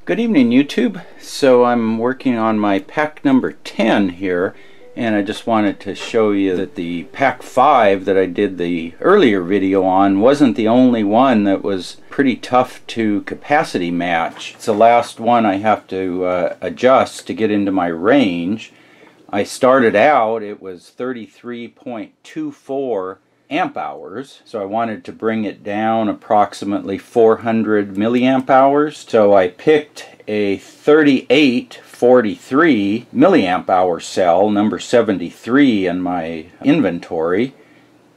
Good evening, YouTube. So I'm working on my pack number 10 here, and I just wanted to show you that the pack 5 that I did the earlier video on wasn't the only one that was pretty tough to capacity match. It's the last one I have to adjust to get into my range. I started out, it was 33.24 amp hours, so I wanted to bring it down approximately 400 milliamp hours. So I picked a 3843 milliamp hour cell, number 73 in my inventory,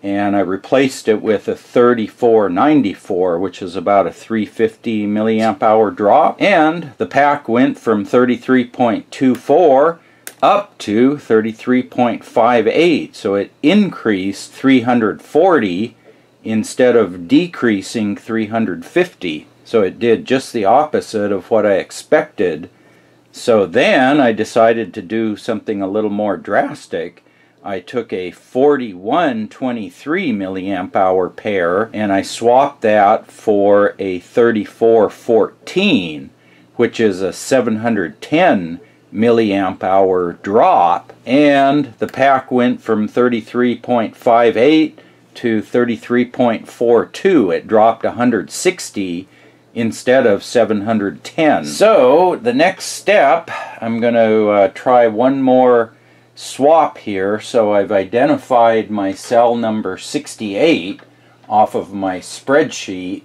and I replaced it with a 3494, which is about a 350 milliamp hour drop, and the pack went from 33.24 up to 33.58, so it increased 340 instead of decreasing 350. So it did just the opposite of what I expected. So then I decided to do something a little more drastic. I took a 4123 milliamp hour pair and I swapped that for a 3414, which is a 710 milliamp hour drop, and the pack went from 33.58 to 33.42. It dropped 160 instead of 710. So the next step, I'm going to try one more swap here. So I've identified my cell number 68 off of my spreadsheet,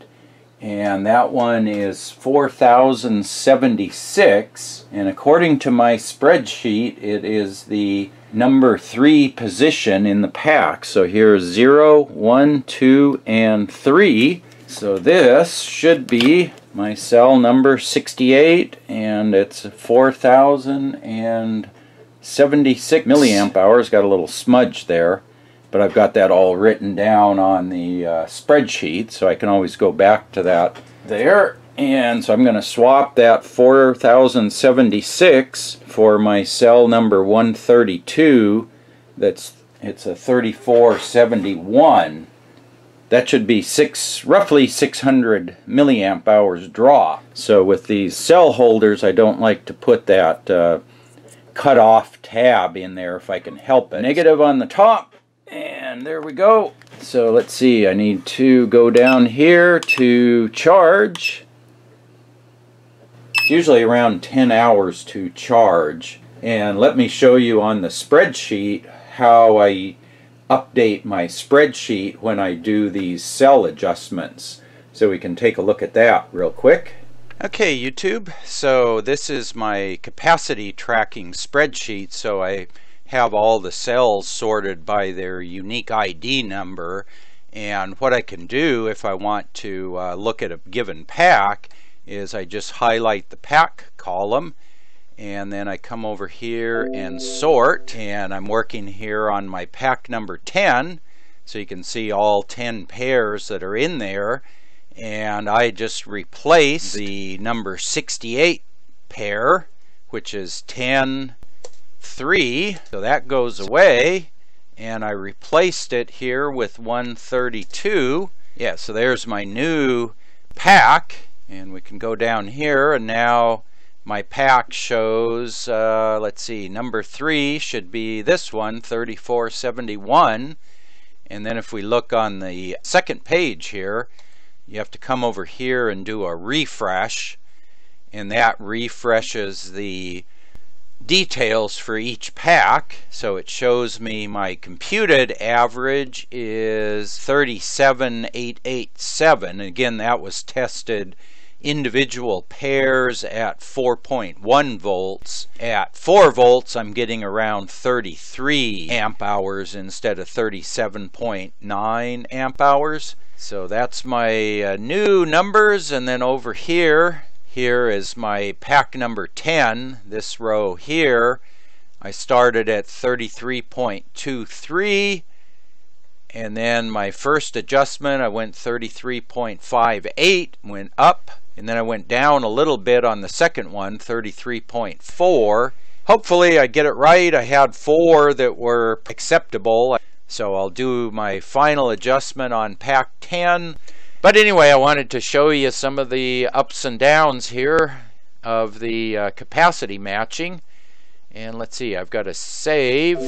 and that one is 4076, and according to my spreadsheet it is the number 3 position in the pack. So here's 0, 1, 2, and 3. So this should be my cell number 68, and it's 4076 milliamp hours. Got a little smudge there, but I've got that all written down on the spreadsheet, so I can always go back to that there. And so I'm going to swap that 4076 for my cell number 132. It's a 3471. That should be roughly 600 milliamp hours drop. So with these cell holders, I don't like to put that cut off tab in there if I can help it. Negative on the top. And there we go. So let's see, I need to go down here to charge. It's usually around 10 hours to charge. And let me show you on the spreadsheet how I update my spreadsheet when I do these cell adjustments. So we can take a look at that real quick. Okay, YouTube, so this is my capacity tracking spreadsheet. So I have all the cells sorted by their unique ID number, and what I can do if I want to look at a given pack is I just highlight the pack column, and then I come over here and sort, and I'm working here on my pack number 10, so you can see all 10 pairs that are in there, and I just replace the number 68 pair, which is 10 3, so that goes away, and I replaced it here with 132. Yeah, so there's my new pack, and we can go down here, and now my pack shows, let's see, number 3 should be this one, 3471, and then if we look on the second page here, you have to come over here and do a refresh, and that refreshes the details for each pack. So it shows me my computed average is 37887. Again, that was tested individual pairs at 4.1 volts. At 4 volts I'm getting around 33 amp hours instead of 37.9 amp hours. So that's my new numbers, and then over here is my pack number 10. This row here, I started at 33.23, and then my first adjustment I went 33.58, went up, and then I went down a little bit on the second one, 33.4. Hopefully I get it right. I had 4 that were acceptable, so I'll do my final adjustment on pack 10. But anyway, I wanted to show you some of the ups and downs here. of the capacity matching. And let's see, I've got to save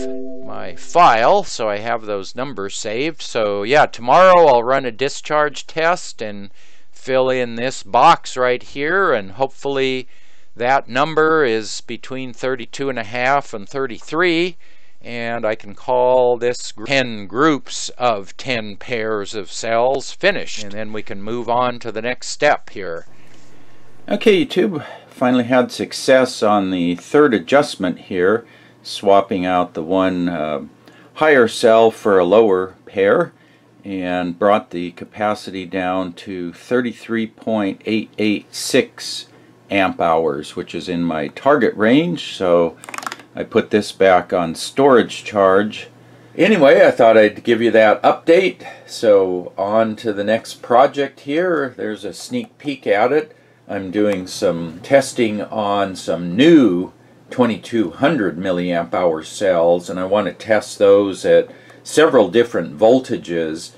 my file so I have those numbers saved. So yeah, tomorrow I'll run a discharge test and fill in this box right here, and hopefully that number is between 32.5 and 33, and I can call this 10 groups of 10 pairs of cells finished, and then we can move on to the next step here. Okay, YouTube, finally had success on the third adjustment here, swapping out the one higher cell for a lower pair, and brought the capacity down to 33.886 amp hours, which is in my target range. So I put this back on storage charge. Anyway, I thought I'd give you that update. So on to the next project here. There's a sneak peek at it. I'm doing some testing on some new 2200 milliamp hour cells, and I want to test those at several different voltages,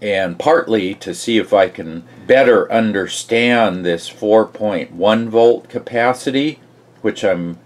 and partly to see if I can better understand this 4.1 volt capacity, which I'm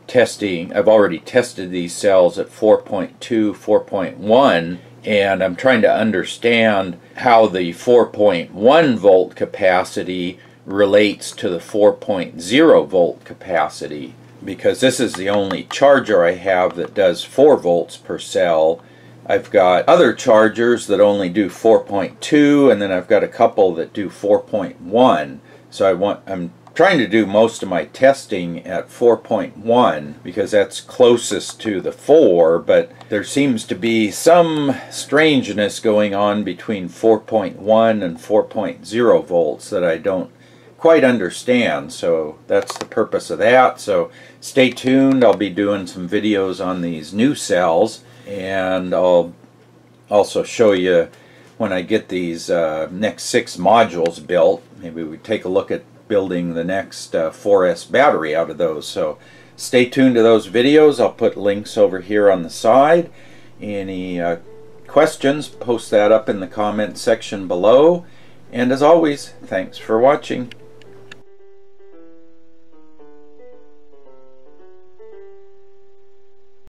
testing. I've already tested these cells at 4.2, 4.1, and I'm trying to understand how the 4.1 volt capacity relates to the 4.0 volt capacity, because this is the only charger I have that does 4 volts per cell. I've got other chargers that only do 4.2, and then I've got a couple that do 4.1. So I'm trying to do most of my testing at 4.1 because that's closest to the 4, but there seems to be some strangeness going on between 4.1 and 4.0 volts that I don't quite understand. So that's the purpose of that. So stay tuned. I'll be doing some videos on these new cells, and I'll also show you when I get these next 6 modules built. Maybe we take a look at building the next 4S battery out of those. So stay tuned to those videos. I'll put links over here on the side. Any questions, post that up in the comment section below. And as always, thanks for watching.